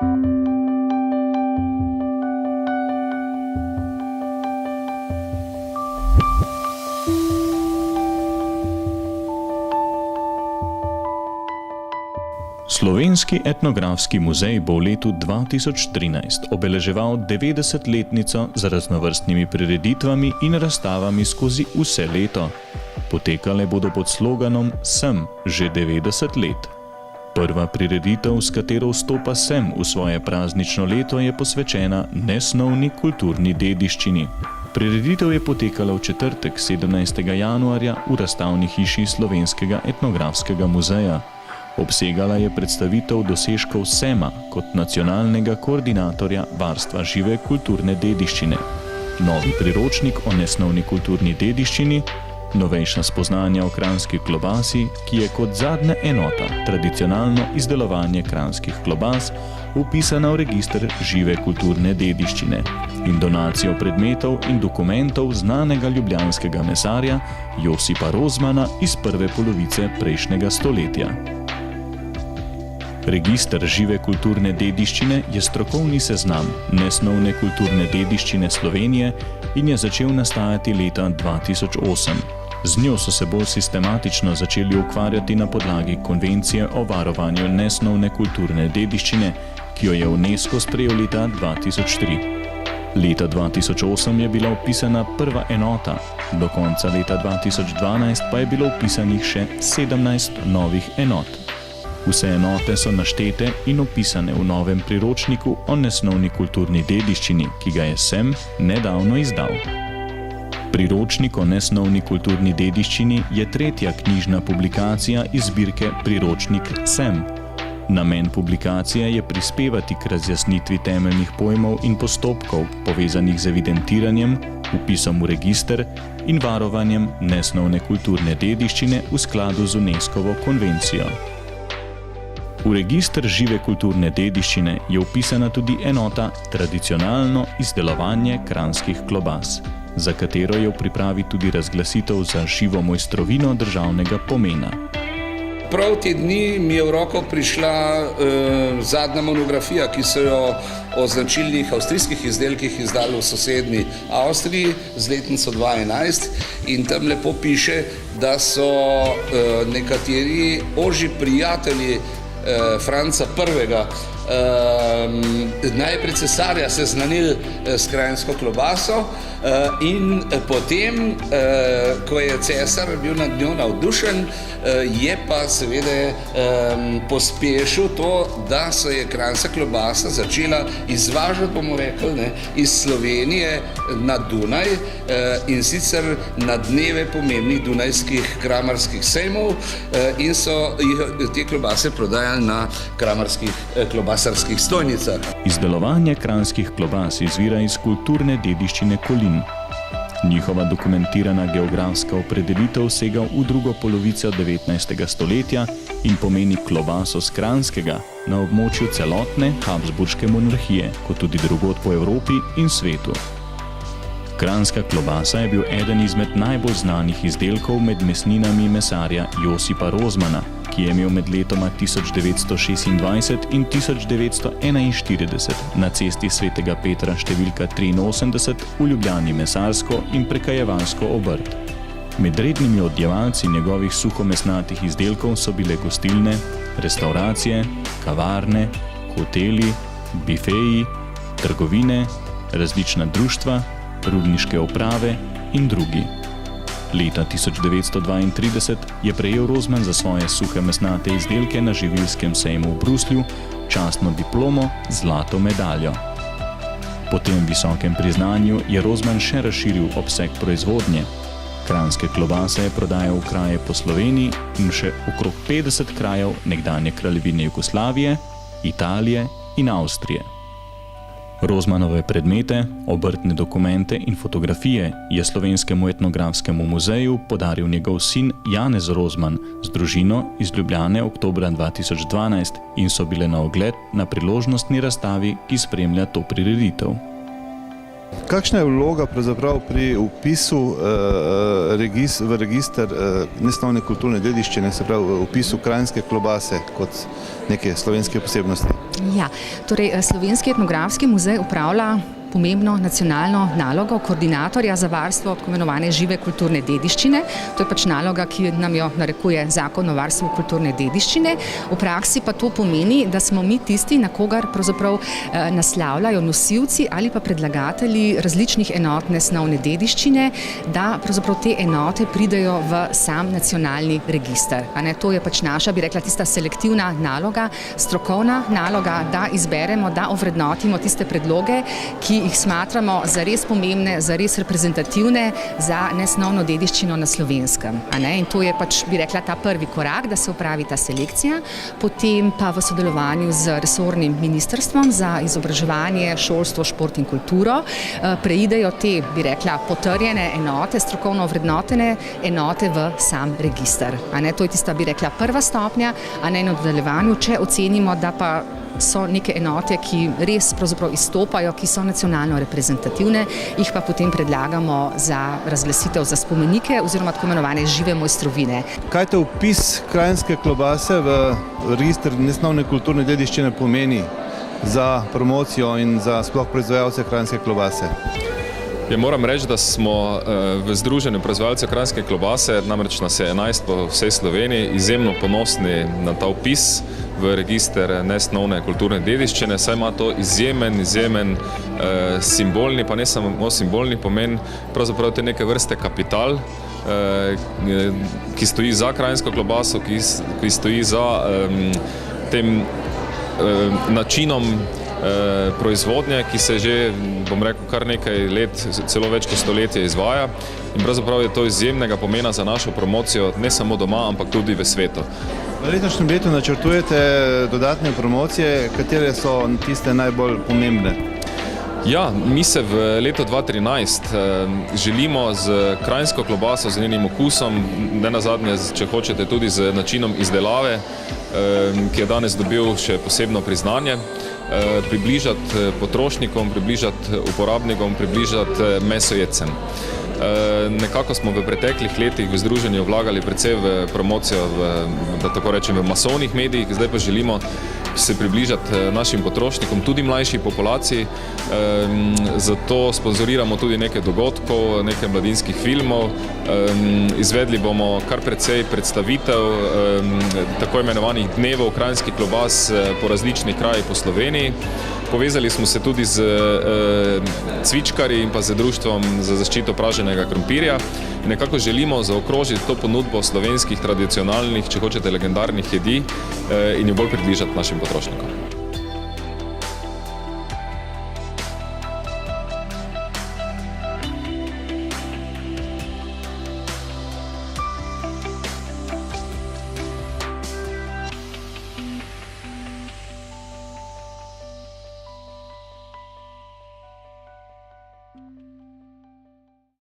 Slovenski etnografski muzej bo v letu 2013 obeleževal 90-letnico z raznovrstnimi prireditvami in razstavami skozi vse leto. Potekale bodo pod sloganom Sem že 90 let. Prva prireditev, s katero vstopa Sem v svoje praznično leto, je posvečena nesnovni kulturni dediščini. Prireditev je potekala v četrtek 17. januarja v razstavni hiši Slovenskega etnografskega muzeja. Obsegala je predstavitev dosežkov Sema kot nacionalnega koordinatorja varstva žive kulturne dediščine, novi priročnik o nesnovni kulturni dediščini, novejša spoznanja o kranjski klobasi, ki je kot zadnja enota tradicionalno izdelovanje kranjskih klobas vpisana v register žive kulturne dediščine in donacijo predmetov in dokumentov znanega ljubljanskega mesarja Josipa Rozmana iz prve polovice prejšnjega stoletja. Register žive kulturne dediščine je strokovni seznam nesnovne kulturne dediščine Slovenije in je začel nastajati leta 2008. Z njo so se bolj sistematično začeli ukvarjati na podlagi Konvencije o varovanju nesnovne kulturne dediščine, ki jo je UNESCO sprejel leta 2003. Leta 2008 je bila vpisana prva enota, do konca leta 2012 pa je bilo vpisanih še 17 novih enot. Vse enote so naštete in opisane v novem priročniku o nesnovni kulturni dediščini, ki ga je Sem nedavno izdal. Priročnik o nesnovni kulturni dediščini je tretja knjižna publikacija iz zbirke Priročnik Sem. Namen publikacije je prispevati k razjasnitvi temeljnih pojmov in postopkov, povezanih z evidentiranjem, vpisom v register in varovanjem nesnovne kulturne dediščine v skladu z UNESCO-vo konvencijo. V register žive kulturne dediščine je vpisana tudi enota tradicionalno izdelovanje kranjskih klobas, za katero je v pripravi tudi razglasitev za živo mojstrovino državnega pomena. Prav te dni mi je v roko prišla zadnja monografija, ki so jo o značilnih avstrijskih izdelkih izdali v sosednji Avstriji z letnico 2011 in tam lepo piše, da so nekateri ožji prijatelji Franca I. Najprej cesarja seznanili s kranjsko klobaso in potem, ko je cesar bil nad njo navdušen, je pa seveda pospešil to, da se je kranjska klobasa začela izvažati, bomo rekli, iz Slovenije na Dunaj in sicer na dneve pomembnih dunajskih kramarskih sejmov in so te klobase prodajali na kramarskih klobasarskih stojnicah. Izdelovanje kranjskih klobas izvira iz kulturne dediščine Kolin. Njihova dokumentirana geografska opredelitev sega v drugo polovico 19. stoletja in pomeni klobaso s Kranjskega na območju celotne Habsburške monarhije, kot tudi drugod po Evropi in svetu. Kranjska klobasa je bil eden izmed najbolj znanih izdelkov med mesninami mesarja Josipa Rozmana, ki je imel med letoma 1926 in 1941 na cesti Svetega Petra številka 83 v Ljubljani mesarsko in prekajevalsko obrt. Med rednimi odjemalci njegovih suhomesnatih izdelkov so bile gostilne, restauracije, kavarne, hoteli, bifeji, trgovine, različna društva, rudniške uprave in drugi. Leta 1932 je prejel Rozman za svoje suhe mesnate izdelke na živilskem sejmu v Bruslju častno diplomo zlato medaljo. Po tem visokem priznanju je Rozman še razširil obseg proizvodnje. Kranjske klobase je prodajal v kraje po Sloveniji in še okrog 50 krajev nekdanje kraljevine Jugoslavije, Italije in Avstrije. Rozmanove predmete, obrtne dokumente in fotografije je Slovenskemu etnografskemu muzeju podaril njegov sin Janez Rozman z družino iz Ljubljane oktobra 2012 in so bile na ogled na priložnostni razstavi, ki spremlja to prireditev. Kakšna je vloga pravzaprav pri vpisu v register nesnovne kulturne dediščine, se pravi v vpisu kranjske klobase kot neke slovenske posebnosti? Ja, torej Slovenski etnografski muzej upravlja pomembno nacionalno nalogo koordinatorja za varstvo tako imenovane žive kulturne dediščine. To je pač naloga, ki nam jo narekuje Zakon o varstvu kulturne dediščine. V praksi pa to pomeni, da smo mi tisti, na kogar pravzaprav naslavljajo nosilci ali pa predlagatelji različnih enot nesnovne dediščine, da pravzaprav te enote pridejo v sam nacionalni register. To je pač naša, bi rekla, tista selektivna naloga, strokovna naloga, da izberemo, da ovrednotimo tiste predloge, ki jih smatramo za res pomembne, za res reprezentativne za nesnovno dediščino na Slovenskem. In to je pač, bi rekla, ta prvi korak, da se opravi ta selekcija, potem pa v sodelovanju z resornim ministrstvom za izobraževanje, šolstvo, šport in kulturo preidejo te, bi rekla, potrjene enote, strokovno ovrednotene enote v sam register. To je tista, bi rekla, prva stopnja, in v nadaljevanju, če ocenimo, da pa so neke enote, ki res pravzaprav izstopajo, ki so nacionalno reprezentativne, jih pa potem predlagamo za razglasitev za spomenike oziroma tako imenovane žive mojstrovine. Kaj te vpis kranjske klobase v register nesnovne kulturne dediščine pomeni za promocijo in za sploh proizvajalce kranjske klobase? Moram reči, da smo v Združenju proizvajalcev kranjske klobase, namreč nas je 11 po vsej Sloveniji, izjemno ponosni na ta vpis v register nesnovne kulturne dediščine, saj ima to izjemen simbolni, pa ne samo simbolni pomen, pravzaprav to je neke vrste kapital, ki stoji za kranjsko klobaso, ki stoji za tem načinom proizvodnje, ki se že, bom rekel, kar nekaj let, celo več kot stoletje izvaja in pravzaprav je to izjemnega pomena za našo promocijo, ne samo doma, ampak tudi v svetu. V letošnjem letu načrtujete dodatne promocije, katere so tiste najbolj pomembne? Ja, mi se v letu 2013 želimo z kranjsko klobaso, z njenim okusom, ne nazadnje, če hočete, tudi z načinom izdelave, ki je danes dobil še posebno priznanje, približati potrošnikom, približati uporabnikom, približati mesojedcem. Nekako smo v preteklih letih v združenju vlagali predvsej v promocijo, da tako rečem, v masovnih medijih, zdaj pa želimo se približati našim potrošnikom, tudi mlajši populaciji, zato sponzoriramo tudi nekaj dogodkov, nekaj mladinskih filmov, izvedli bomo kar precej predstavitev tako imenovanih dnevov kranjskih klobas po različnih krajih po Sloveniji. Povezali smo se tudi z cvičkarji in pa z Društvom za zaščito praženega krompirja. Nekako želimo zaokrožiti to ponudbo slovenskih tradicionalnih, če hočete, legendarnih jedi in jo bolj približati našim potrošnikom.